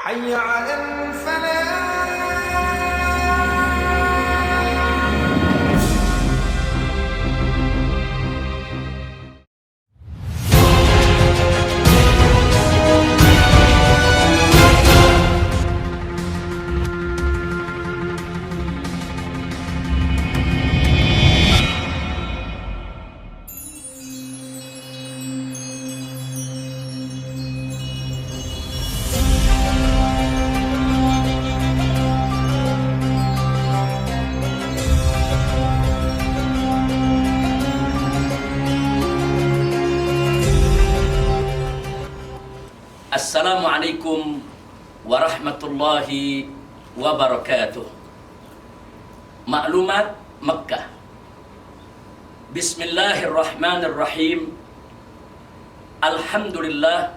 حي على الفلاح. Assalamualaikum warahmatullahi wabarakatuh. Maklumat Makkah. Bismillahirrahmanirrahim. Alhamdulillah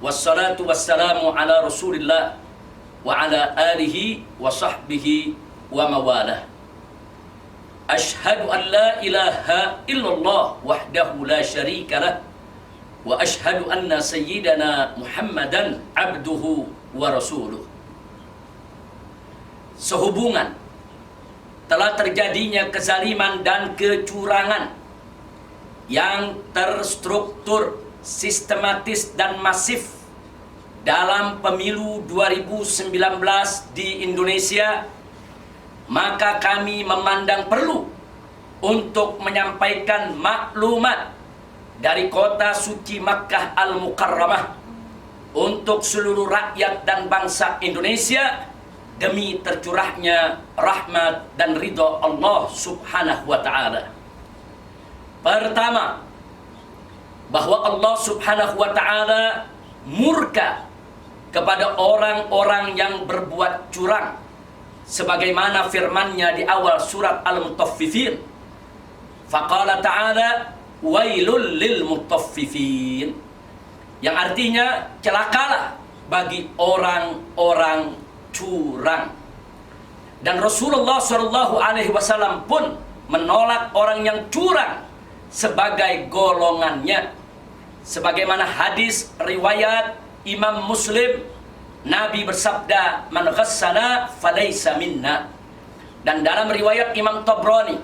wassalatu wassalamu ala Rasulillah wa ala alihi wa sahbihi wa mawalah. Ashhadu an la ilaha illallah wahdahu la syarika lah wa ashhadu anna sayyidana Muhammadan abduhu wa rasuluh. Sehubungan telah terjadinya kezaliman dan kecurangan yang terstruktur, sistematis dan masif dalam pemilu 2019 di Indonesia, maka kami memandang perlu untuk menyampaikan maklumat dari kota suci Makkah Al-Mukarramah untuk seluruh rakyat dan bangsa Indonesia demi tercurahnya rahmat dan ridha Allah Subhanahu wa ta'ala. Pertama, bahwa Allah Subhanahu wa ta'ala murka kepada orang-orang yang berbuat curang, sebagaimana firman-Nya di awal surat Al-Mutaffifin. Faqala ta'ala wailul lil mutaffifin, yang artinya celakalah bagi orang-orang curang. Dan Rasulullah SAW pun menolak orang yang curang sebagai golongannya. Sebagaimana hadis riwayat Imam Muslim, Nabi bersabda, man ghassana falaysa minna. Dan dalam riwayat Imam Tabrani,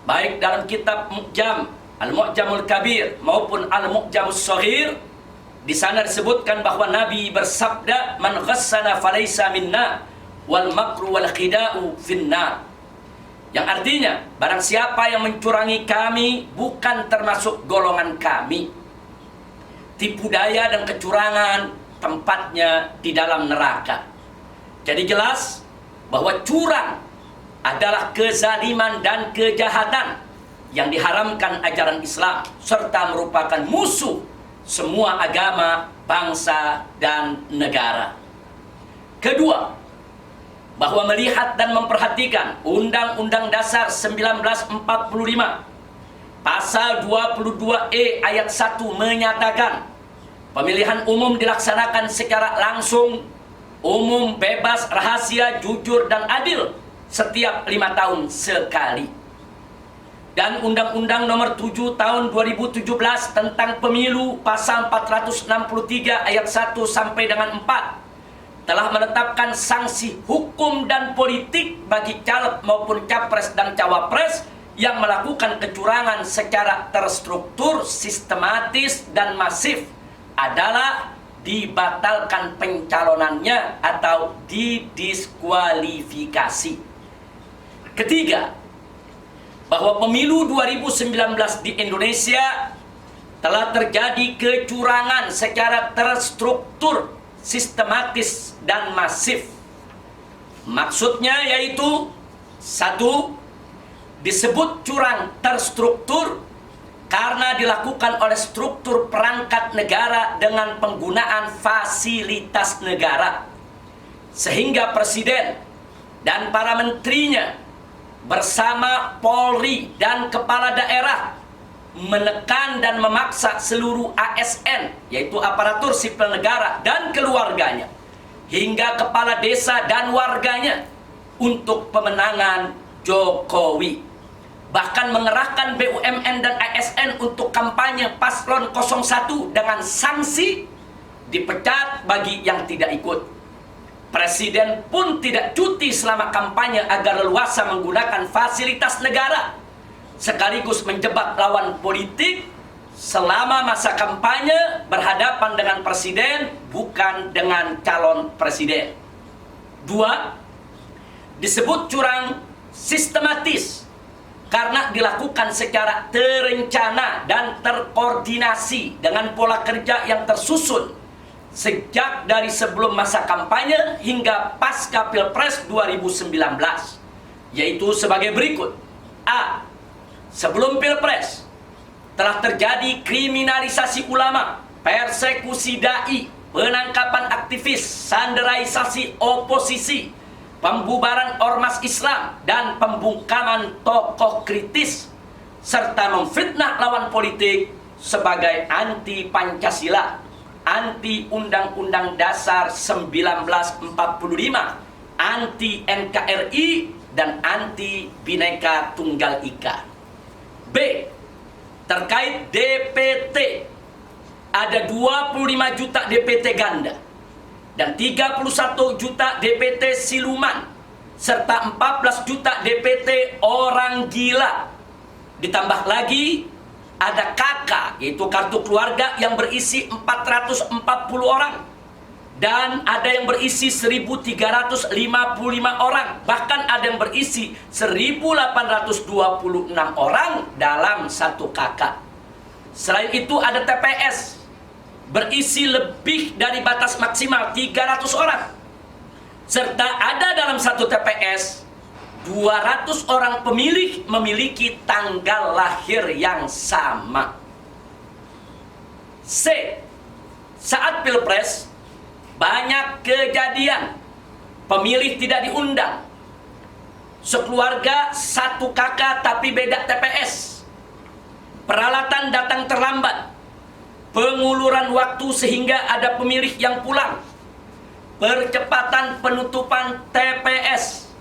baik dalam kitab Al-Mu'jamul Kabir maupun Al-Mu'jamus Shaghir, di sana disebutkan bahwa Nabi bersabda, man ghassana falaysa minna wal makru wal khida'u finnar. Yang artinya, barang siapa yang mencurangi kami bukan termasuk golongan kami. Tipu daya dan kecurangan tempatnya di dalam neraka. Jadi jelas bahwa curang adalah kezaliman dan kejahatan yang diharamkan ajaran Islam, serta merupakan musuh semua agama, bangsa, dan negara. Kedua, bahwa melihat dan memperhatikan Undang-Undang Dasar 1945 Pasal 22E ayat 1 menyatakan pemilihan umum dilaksanakan secara langsung, umum, bebas, rahasia, jujur, dan adil setiap 5 tahun sekali. Dan Undang-Undang Nomor 7 Tahun 2017 tentang Pemilu Pasal 463 ayat 1 sampai dengan 4 telah menetapkan sanksi hukum dan politik bagi caleg maupun capres dan cawapres yang melakukan kecurangan secara terstruktur, sistematis, dan masif adalah dibatalkan pencalonannya atau didiskualifikasi. Ketiga, bahwa pemilu 2019 di Indonesia telah terjadi kecurangan secara terstruktur, sistematis, dan masif. Maksudnya yaitu, satu, disebut curang terstruktur karena dilakukan oleh struktur perangkat negara dengan penggunaan fasilitas negara, sehingga presiden dan para menterinya bersama Polri dan kepala daerah menekan dan memaksa seluruh ASN, yaitu aparatur sipil negara dan keluarganya, hingga kepala desa dan warganya untuk pemenangan Jokowi. Bahkan mengerahkan BUMN dan ASN untuk kampanye paslon 01 dengan sanksi dipecat bagi yang tidak ikut. Presiden pun tidak cuti selama kampanye agar leluasa menggunakan fasilitas negara, sekaligus menjebak lawan politik selama masa kampanye berhadapan dengan presiden, bukan dengan calon presiden. 2. Disebut curang sistematis karena dilakukan secara terencana dan terkoordinasi dengan pola kerja yang tersusun sejak dari sebelum masa kampanye hingga pasca Pilpres 2019, yaitu sebagai berikut. A. Sebelum Pilpres telah terjadi kriminalisasi ulama, persekusi dai, penangkapan aktivis, sanderisasi oposisi, pembubaran ormas Islam, dan pembungkaman tokoh kritis, serta memfitnah lawan politik sebagai anti Pancasila, anti Undang-Undang Dasar 1945, anti NKRI, dan anti Bhinneka Tunggal Ika. B. Terkait DPT, ada 25 juta DPT ganda dan 31 juta DPT siluman serta 14 juta DPT orang gila. Ditambah lagi ada KK, yaitu kartu keluarga yang berisi 440 orang, dan ada yang berisi 1.355 orang, bahkan ada yang berisi 1.826 orang dalam satu KK. Selain itu ada TPS berisi lebih dari batas maksimal 300 orang, serta ada dalam satu TPS 200 orang pemilih memiliki tanggal lahir yang sama. C. Saat Pilpres banyak kejadian pemilih tidak diundang, sekeluarga satu kakak tapi beda TPS, peralatan datang terlambat, penguluran waktu sehingga ada pemilih yang pulang, percepatan penutupan TPS,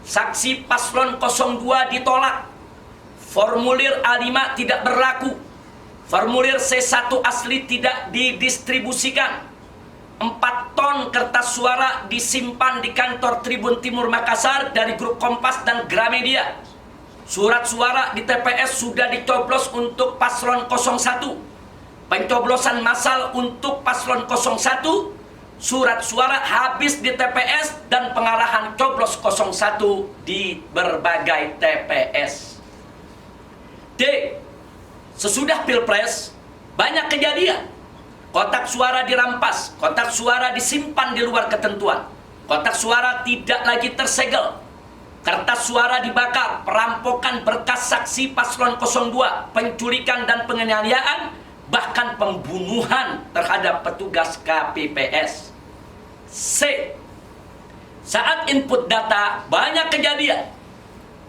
saksi paslon 02 ditolak, formulir A5 tidak berlaku, formulir C1 asli tidak didistribusikan, 4 ton kertas suara disimpan di kantor Tribun Timur Makassar dari grup Kompas dan Gramedia. Surat suara di TPS sudah dicoblos untuk paslon 01. Pencoblosan massal untuk paslon 01. Surat suara habis di TPS dan pengarahan coblos 01 di berbagai TPS. D. Sesudah Pilpres banyak kejadian. Kotak suara dirampas, kotak suara disimpan di luar ketentuan, kotak suara tidak lagi tersegel, kertas suara dibakar, perampokan berkas saksi paslon 02, penculikan dan penganiayaan, bahkan pembunuhan terhadap petugas KPPS. C. Saat input data banyak kejadian.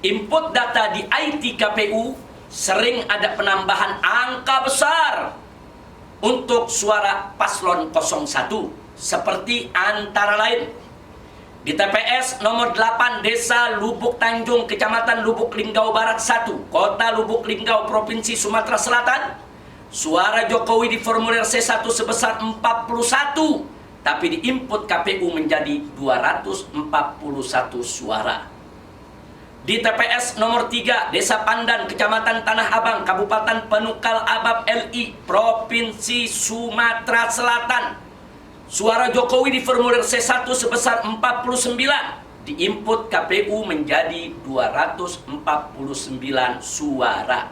Input data di IT KPU sering ada penambahan angka besar untuk suara paslon 01, seperti antara lain di TPS nomor 8 Desa Lubuk Tanjung, Kecamatan Lubuk Linggau Barat 1, Kota Lubuk Linggau, Provinsi Sumatera Selatan, suara Jokowi di formulir C1 sebesar 41, tapi di input KPU menjadi 241 suara. Di TPS nomor 3 Desa Pandan, Kecamatan Tanah Abang, Kabupaten Penukal Abab LI, Provinsi Sumatera Selatan, suara Jokowi di formulir C1 sebesar 49, di input KPU menjadi 249 suara.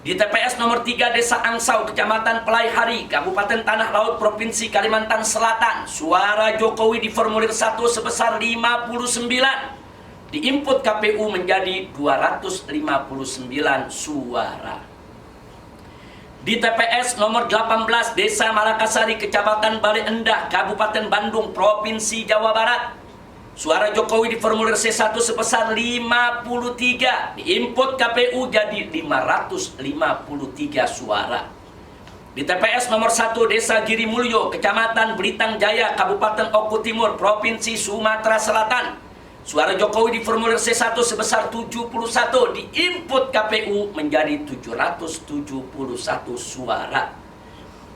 Di TPS nomor 3 Desa Angsau, Kecamatan Pelaihari, Kabupaten Tanah Laut, Provinsi Kalimantan Selatan, suara Jokowi di formulir 1 sebesar 59, di input KPU menjadi 259 suara. Di TPS nomor 18 Desa Malakasari, Kecamatan Bale Endah, Kabupaten Bandung, Provinsi Jawa Barat, suara Jokowi di formulir C1 sebesar 53, di input KPU jadi 553 suara. Di TPS nomor 1 Desa Girimulyo, Kecamatan Belitang Jaya, Kabupaten Oku Timur, Provinsi Sumatera Selatan, suara Jokowi di formulir C1 sebesar 71, di input KPU menjadi 771 suara.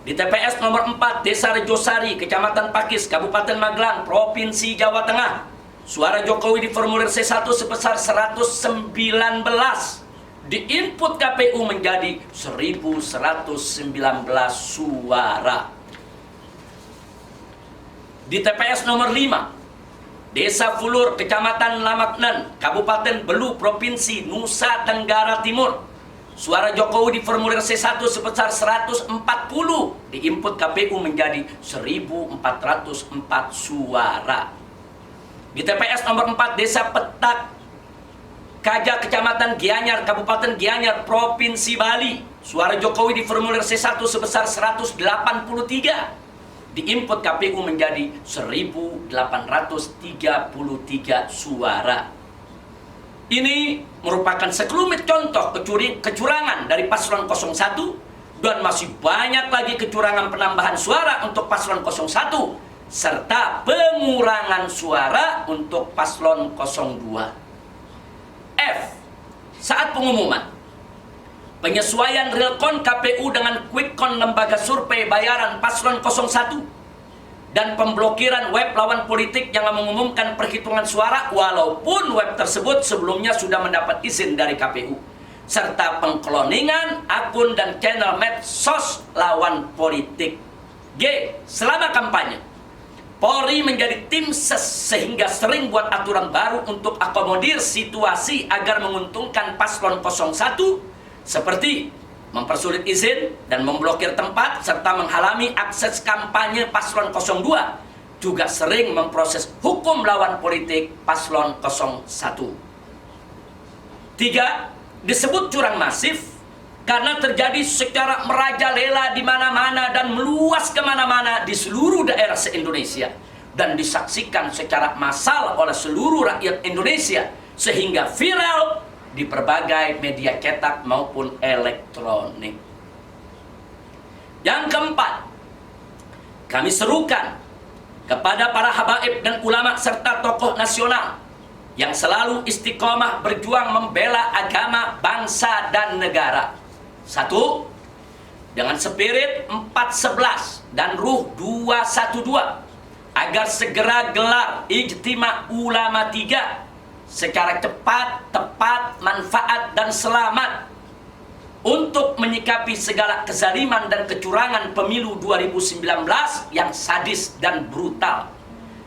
Di TPS nomor 4 Desa Rejosari, Kecamatan Pakis, Kabupaten Magelang, Provinsi Jawa Tengah, suara Jokowi di formulir C1 sebesar 119, diinput KPU menjadi 1119 suara. Di TPS nomor 5 Desa Fulur, Kecamatan Lamaknen, Kabupaten Belu, Provinsi Nusa Tenggara Timur, suara Jokowi di formulir C1 sebesar 140, diinput KPU menjadi 1404 suara. Di TPS nomor 4 Desa Petak Kaja, Kecamatan Gianyar, Kabupaten Gianyar, Provinsi Bali, suara Jokowi di formulir C1 sebesar 183, diinput KPU menjadi 1833 suara. Ini merupakan sekelumit contoh kecurangan dari paslon 01, dan masih banyak lagi kecurangan penambahan suara untuk paslon 01 serta pengurangan suara untuk paslon 02. F. Saat pengumuman penyesuaian realcon KPU dengan quickcon lembaga survei bayaran paslon 01 dan pemblokiran web lawan politik yang mengumumkan perhitungan suara walaupun web tersebut sebelumnya sudah mendapat izin dari KPU, serta pengkloningan akun dan channel medsos lawan politik. G. Selama kampanye, Polri menjadi tim ses sehingga sering buat aturan baru untuk akomodir situasi agar menguntungkan paslon 01 seperti mempersulit izin dan memblokir tempat serta menghalangi akses kampanye paslon 02, juga sering memproses hukum lawan politik paslon 01. 3. Disebut curang masif karena terjadi secara merajalela di mana-mana dan meluas kemana-mana di seluruh daerah se-Indonesia dan disaksikan secara massal oleh seluruh rakyat Indonesia sehingga viral di berbagai media cetak maupun elektronik. Yang keempat, kami serukan kepada para habaib dan ulama serta tokoh nasional yang selalu istiqomah berjuang membela agama, bangsa, dan negara. 1. Dengan spirit 411 dan ruh 212 agar segera gelar Ijtima Ulama 3 secara cepat, tepat, manfaat, dan selamat untuk menyikapi segala kezaliman dan kecurangan pemilu 2019 yang sadis dan brutal,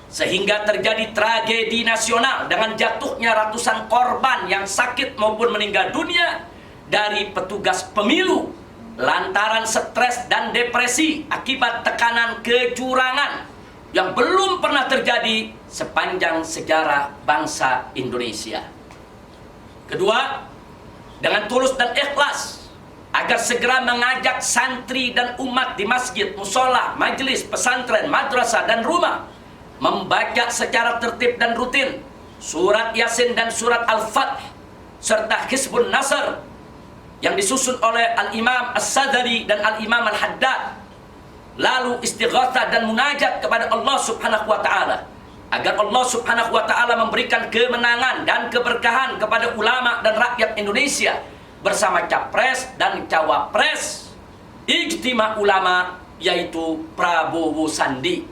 sehingga terjadi tragedi nasional dengan jatuhnya ratusan korban yang sakit maupun meninggal dunia dari petugas pemilu lantaran stres dan depresi akibat tekanan kecurangan yang belum pernah terjadi sepanjang sejarah bangsa Indonesia. Kedua, dengan tulus dan ikhlas agar segera mengajak santri dan umat di masjid, musola, majelis, pesantren, madrasah, dan rumah membaca secara tertib dan rutin surat Yasin dan surat Al-Fath serta Hizbun Nasr yang disusun oleh Al-Imam As-Sadari dan Al-Imam Al-Haddad, lalu istighatsah dan munajat kepada Allah Subhanahu wa Ta'ala agar Allah Subhanahu wa Ta'ala memberikan kemenangan dan keberkahan kepada ulama dan rakyat Indonesia bersama capres dan cawapres Ijtima Ulama, yaitu Prabowo Sandi,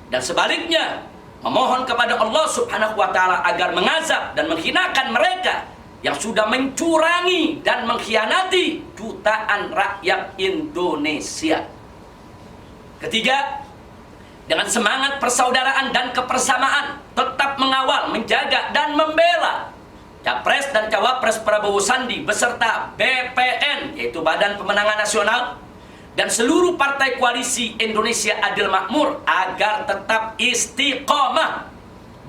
dan sebaliknya memohon kepada Allah Subhanahu wa Ta'ala agar mengazab dan menghinakan mereka yang sudah mencurangi dan mengkhianati jutaan rakyat Indonesia. Ketiga, dengan semangat persaudaraan dan kebersamaan tetap mengawal, menjaga, dan membela Capres dan Cawapres Prabowo Sandi beserta BPN, yaitu Badan Pemenangan Nasional, dan seluruh partai koalisi Indonesia Adil Makmur agar tetap istiqomah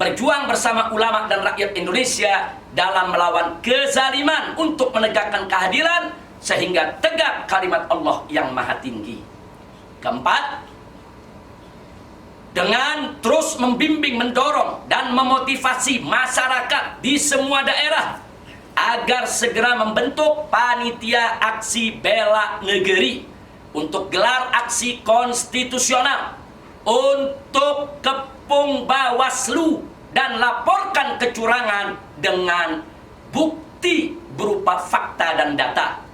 berjuang bersama ulama dan rakyat Indonesia dalam melawan kezaliman untuk menegakkan keadilan sehingga tegak kalimat Allah yang maha tinggi. Keempat, dengan terus membimbing, mendorong, dan memotivasi masyarakat di semua daerah agar segera membentuk panitia aksi bela negeri untuk gelar aksi konstitusional untuk kepung Bawaslu dan laporkan kecurangan dengan bukti berupa fakta dan data.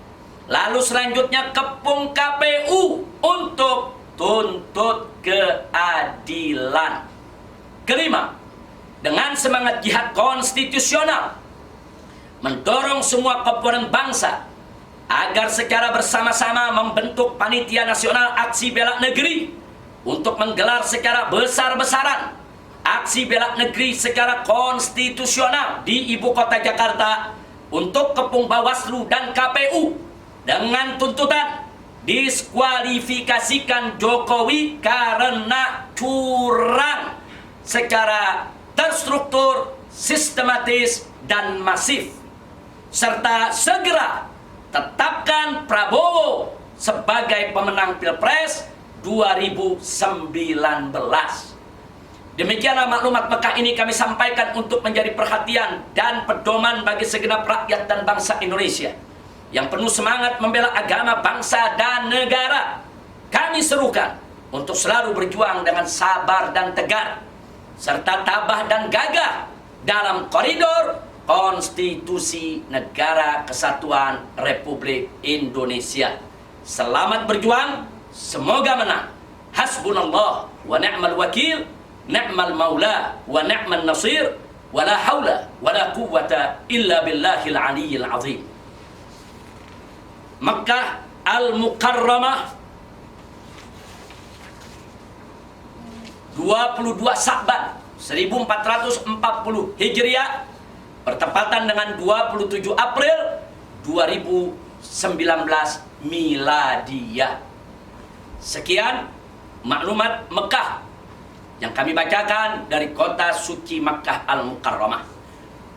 Lalu selanjutnya kepung KPU untuk tuntut keadilan. Kelima, dengan semangat jihad konstitusional, mendorong semua komponen bangsa agar secara bersama-sama membentuk Panitia Nasional Aksi Bela Negeri untuk menggelar secara besar-besaran aksi bela negeri secara konstitusional di ibu kota Jakarta untuk kepung Bawaslu dan KPU dengan tuntutan diskualifikasikan Jokowi karena curang secara terstruktur, sistematis, dan masif, serta segera tetapkan Prabowo sebagai pemenang Pilpres 2019. Demikianlah maklumat Mekah ini kami sampaikan untuk menjadi perhatian dan pedoman bagi segenap rakyat dan bangsa Indonesia yang penuh semangat membela agama, bangsa, dan negara. Kami serukan untuk selalu berjuang dengan sabar dan tegar, serta tabah dan gagah dalam koridor Konstitusi Negara Kesatuan Republik Indonesia. Selamat berjuang, semoga menang. Hasbunallah wa ni'mal wakil, ni'mal maula wa ni'mal nasir, wa la hawla wa la quwwata illa billahil aliyyil azim. Makkah Al-Mukarramah 22 Sa'ban 1440 Hijriah bertepatan dengan 27 April 2019 Miladiyah. Sekian maklumat Mekah yang kami bacakan dari kota suci Makkah Al-Mukarramah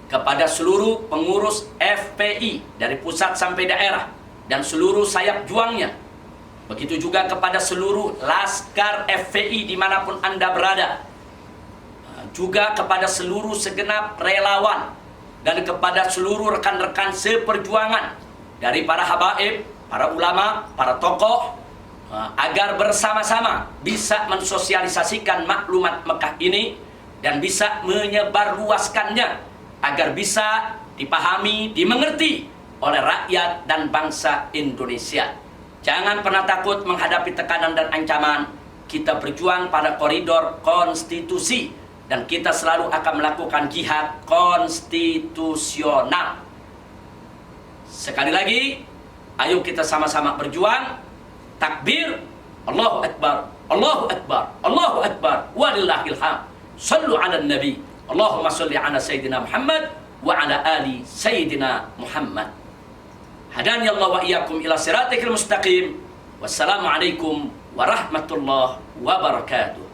kepada seluruh pengurus FPI dari pusat sampai daerah dan seluruh sayap juangnya. Begitu juga kepada seluruh laskar FPI dimanapun Anda berada, juga kepada seluruh segenap relawan dan kepada seluruh rekan-rekan seperjuangan dari para habaib, para ulama, para tokoh, agar bersama-sama bisa mensosialisasikan maklumat Mekah ini dan bisa menyebarluaskannya agar bisa dipahami, dimengerti oleh rakyat dan bangsa Indonesia. Jangan pernah takut menghadapi tekanan dan ancaman. Kita berjuang pada koridor konstitusi dan kita selalu akan melakukan jihad konstitusional. Sekali lagi, ayo kita sama-sama berjuang. Takbir, Allahu Akbar, Allahu Akbar, Allahu Akbar, walillahil hamd. Sallu ala nabi, Allahumma salli ala Sayyidina Muhammad wa ala ali Sayyidina Muhammad. Hadani Allah wa iyyakum ila siratikal mustaqim. Wassalamualaikum warahmatullahi wabarakatuh.